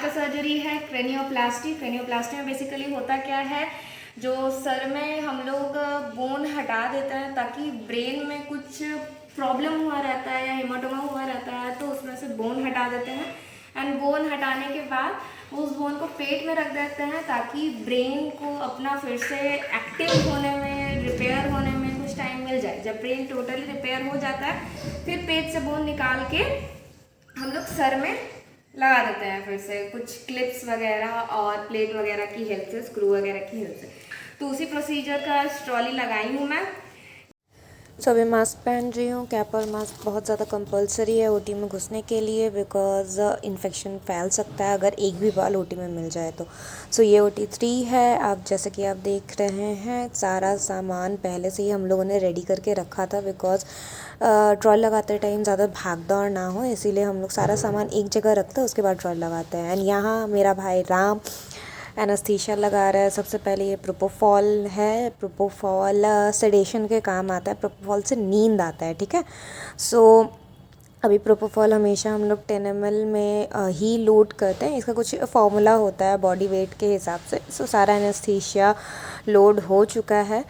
का सर्जरी है क्रेनियोप्लास्टी। क्रेनियोप्लास्टी में बेसिकली होता क्या है, जो सर में हम लोग बोन हटा देते हैं ताकि ब्रेन में कुछ प्रॉब्लम हुआ रहता है या हेमाटोमा हुआ रहता है, तो उसमें से बोन हटा देते हैं। एंड बोन हटाने के बाद उस बोन को पेट में रख देते हैं ताकि ब्रेन को अपना फिर से एक्टिव होने में, रिपेयर होने में कुछ टाइम मिल जाए। जब ब्रेन टोटली रिपेयर हो जाता है फिर पेट से बोन निकाल के हम लोग सर में लगा देते हैं फिर से कुछ क्लिप्स वगैरह और प्लेट वगैरह की हेल्प से, स्क्रू वगैरह की हेल्प से। तो उसी प्रोसीजर का ट्रॉली लगाई हूँ मैं। सो अभी मास्क पहन रही हूँ। कैप और मास्क बहुत ज़्यादा कंपलसरी है ओटी में घुसने के लिए, बिकॉज इन्फेक्शन फैल सकता है अगर एक भी बाल ओटी में मिल जाए तो। सो ये ओटी 3 है। आप जैसे कि आप देख रहे हैं, सारा सामान पहले से ही हम लोगों ने रेडी करके रखा था, बिकॉज ट्रॉल लगाते टाइम ज़्यादा भाग दौड़ ना हो, इसीलिए हम लोग सारा सामान एक जगह रखते हैं, उसके बाद ट्रॉल लगाते हैं। एंड यहाँ मेरा भाई राम एनास्थीसिया लगा रहा है। सबसे पहले ये प्रोपोफॉल है। प्रोपोफॉल सेडेशन के काम आता है। प्रोपोफॉल से नींद आता है, ठीक है। सो अभी प्रोपोफॉल हमेशा हम लोग 10 ml में ही लोड करते हैं। इसका कुछ फॉर्मूला होता है बॉडी वेट के हिसाब से। सो सारा एनास्थीसिया लोड हो चुका है।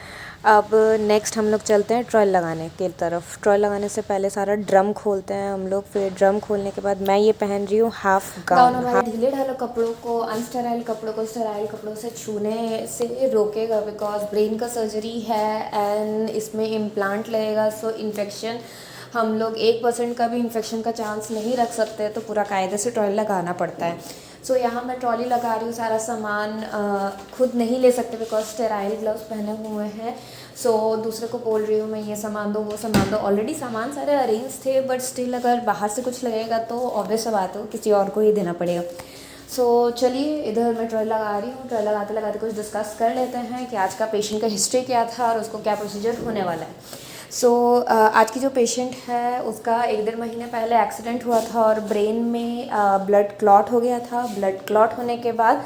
अब नेक्स्ट हम लोग चलते हैं ट्रॉल लगाने की तरफ। ट्रॉल लगाने से पहले सारा ड्रम खोलते हैं हम लोग। फिर ड्रम खोलने के बाद मैं ये पहन रही हूँ हाफ गाउन। हमारे ढीले ढाले कपड़ों को, अनस्टेराइल कपड़ों को स्टेराइल कपड़ों से छूने से रोकेगा, बिकॉज ब्रेन का सर्जरी है एंड इसमें इम्प्लांट लगेगा। सो इन्फेक्शन, हम लोग 1% का भी इन्फेक्शन का चांस नहीं रख सकते, तो पूरा कायदे से ट्रॉली लगाना पड़ता है। सो यहाँ मैं ट्रॉली लगा रही हूँ। सारा सामान खुद नहीं ले सकते बिकॉज स्टेराइल ग्लव्स पहने हुए हैं। सो दूसरे को बोल रही हूँ मैं ये सामान दो, वो सामान दो। ऑलरेडी सामान सारे अरेंज थे, बट स्टिल अगर बाहर से कुछ लगेगा तो ऑब्वियस बात है किसी और को ही देना पड़ेगा। सो चलिए, इधर मैं ट्रॉली लगा रही हूँ। ट्रॉली लगाते लगाते कुछ डिस्कस कर लेते हैं कि आज का पेशेंट का हिस्ट्री क्या था और उसको क्या प्रोसीजर होने वाला है। सो आज की जो पेशेंट है उसका 1-1.5 महीने पहले एक्सीडेंट हुआ था और ब्रेन में ब्लड क्लॉट हो गया था। ब्लड क्लॉट होने के बाद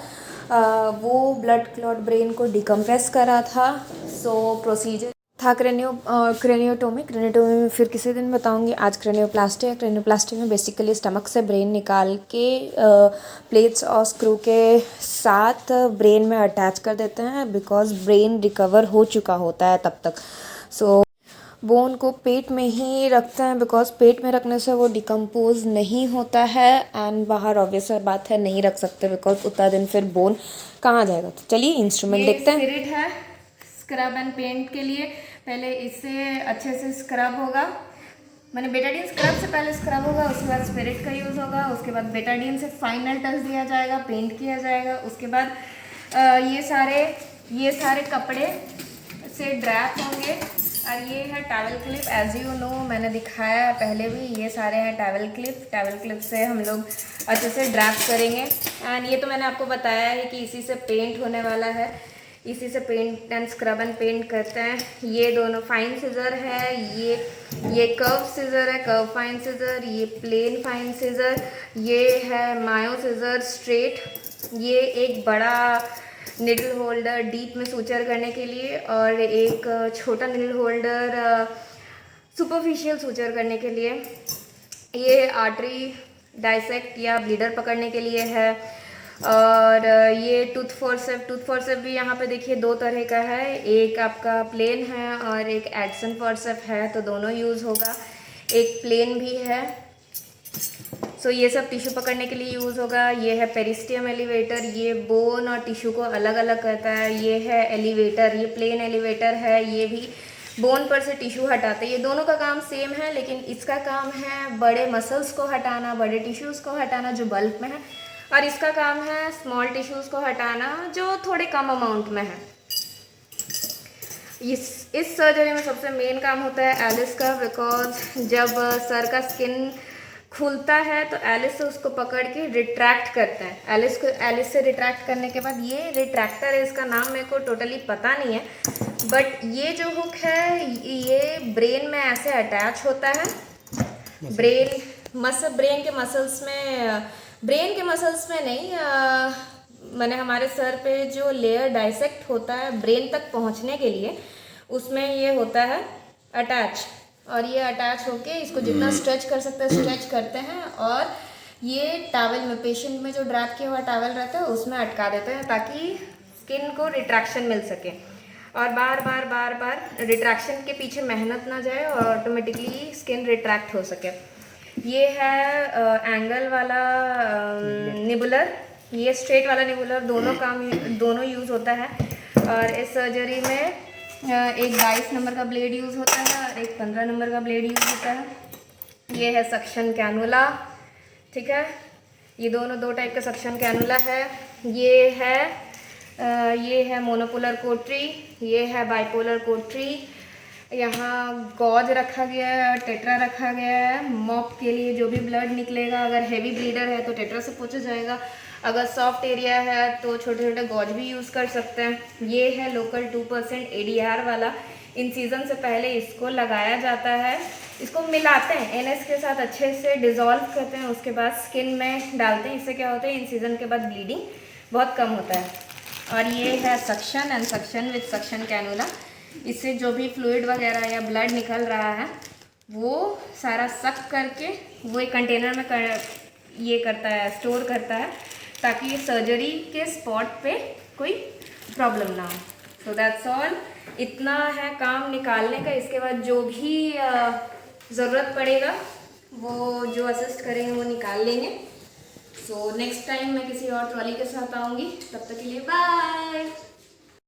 वो ब्लड क्लॉट ब्रेन को डिकम्प्रेस करा था। सो प्रोसीजर था क्रेनियोटोमी। क्रेनियोटोमी में फिर किसी दिन बताऊंगी। आज क्रेनियोप्लास्टी है। क्रेनियोप्लास्टी में बेसिकली स्टमक से ब्रेन निकाल के प्लेट्स और स्क्रू के साथ ब्रेन में अटैच कर देते हैं, बिकॉज ब्रेन रिकवर हो चुका होता है तब तक। सो बोन को पेट में ही रखते हैं, बिकॉज पेट में रखने से वो डिकम्पोज नहीं होता है एंड बाहर ऑब्वियस बात है नहीं रख सकते, बिकॉज उतना दिन फिर बोन कहाँ जाएगा। तो चलिए इंस्ट्रूमेंट देखते हैं। स्पिरिट है स्क्रब एंड पेंट के लिए। पहले इससे अच्छे से स्क्रब होगा, मैंने बेटाडीन स्क्रब से पहले स्क्रब होगा, उसके बाद स्पिरिट का यूज़ होगा, उसके बाद बेटाडीन से फाइनल टच दिया जाएगा, पेंट किया जाएगा। उसके बाद ये सारे कपड़े से ड्रैप होंगे। और ये है टैवल क्लिप। एज यू नो, मैंने दिखाया है पहले भी, ये सारे हैं टैवल क्लिप। टैवल क्लिप से हम लोग अच्छे से ड्रैप करेंगे। एंड ये तो मैंने आपको बताया है कि इसी से पेंट होने वाला है, इसी से paint and scrub and paint करते हैं। ये दोनों फाइन सीजर है, ये कर्व सीजर है, कर्व फाइन सीजर। ये प्लेन फाइन सीजर, ये है मायो सीजर स्ट्रेट। ये एक बड़ा निडल होल्डर डीप में सूचर करने के लिए, और एक छोटा निडल होल्डर सुपरफिशियल सूचर करने के लिए। ये आर्टरी डाइसेक्ट या ब्लीडर पकड़ने के लिए है। और ये टूथ फोर्सेप भी यहाँ पे देखिए 2 तरह का है, एक आपका प्लेन है और एक एडसन फोर्सेप है, तो दोनों यूज़ होगा। एक प्लेन भी है। सो ये सब टिश्यू पकड़ने के लिए यूज़ होगा। ये है पेरिस्टियम एलिवेटर, ये बोन और टिश्यू को अलग अलग करता है। ये है एलिवेटर, ये प्लेन एलिवेटर है, ये भी बोन पर से टिश्यू हटाते हैं। ये दोनों का काम सेम है, लेकिन इसका काम है बड़े मसल्स को हटाना, बड़े टिश्यूज़ को हटाना जो बल्क में है, और इसका काम है स्मॉल टिश्यूज़ को हटाना जो थोड़े कम अमाउंट में है। इस सर्जरी में सबसे मेन काम होता है एलिस का, बिकॉज जब सर का स्किन खुलता है तो एलिस से उसको पकड़ के रिट्रैक्ट करते हैं। एलिस से रिट्रैक्ट करने के बाद, ये रिट्रैक्टर है, इसका नाम मेरे को टोटली पता नहीं है, बट ये जो हुक है ये ब्रेन में ऐसे अटैच होता है। ब्रेन के मसल्स में नहीं, मैंने हमारे सर पे जो लेयर डाइसेक्ट होता है ब्रेन तक पहुंचने के लिए, उसमें ये होता है अटैच। और ये अटैच होके इसको जितना स्ट्रेच कर सकते हैं स्ट्रेच करते हैं, और ये टॉवल में, पेशेंट में जो ड्रैप किया हुआ टॉवल रहता है उसमें अटका देते हैं ताकि स्किन को रिट्रैक्शन मिल सके, और बार बार बार बार रिट्रैक्शन के पीछे मेहनत ना जाए और ऑटोमेटिकली स्किन रिट्रैक्ट हो सके। ये है एंगल वाला निबुलर, ये स्ट्रेट वाला निबुलर, दोनों यूज़ होता है। और इस सर्जरी में एक 22 नंबर का ब्लेड यूज़ होता है और एक 15 नंबर का ब्लेड यूज़ होता है। ये है सक्शन कैनुला, ठीक है, ये दोनों 2 टाइप का सक्शन कैनुला है। ये है मोनोपोलर कोटरी, ये है बाइपोलर कोटरी। यहाँ गॉज रखा गया है और टेट्रा रखा गया है मॉप के लिए। जो भी ब्लड निकलेगा, अगर हेवी ब्लीडर है तो टेट्रा से पोंछा जाएगा, अगर सॉफ्ट एरिया है तो छोटे छोटे गॉज भी यूज़ कर सकते हैं। ये है लोकल 2% ADR वाला, इंसिजन से पहले इसको लगाया जाता है, इसको मिलाते हैं NS के साथ, अच्छे से डिज़ोल्व करते हैं, उसके बाद स्किन में डालते हैं। इससे क्या होता है, इंसिजन के बाद ब्लीडिंग बहुत कम होता है। और ये है suction and suction with suction cannula, इससे जो भी फ्लूइड वगैरह या ब्लड निकल रहा है वो सारा सक करके वो एक कंटेनर में ये करता है, स्टोर करता है, ताकि सर्जरी के स्पॉट पे कोई प्रॉब्लम ना हो। सो दैट्स ऑल, इतना है काम निकालने का। इसके बाद जो भी ज़रूरत पड़ेगा वो जो असिस्ट करेंगे वो निकाल लेंगे। सो नेक्स्ट टाइम मैं किसी और ट्रॉली के साथ आऊँगी, तब तक के लिए बाय।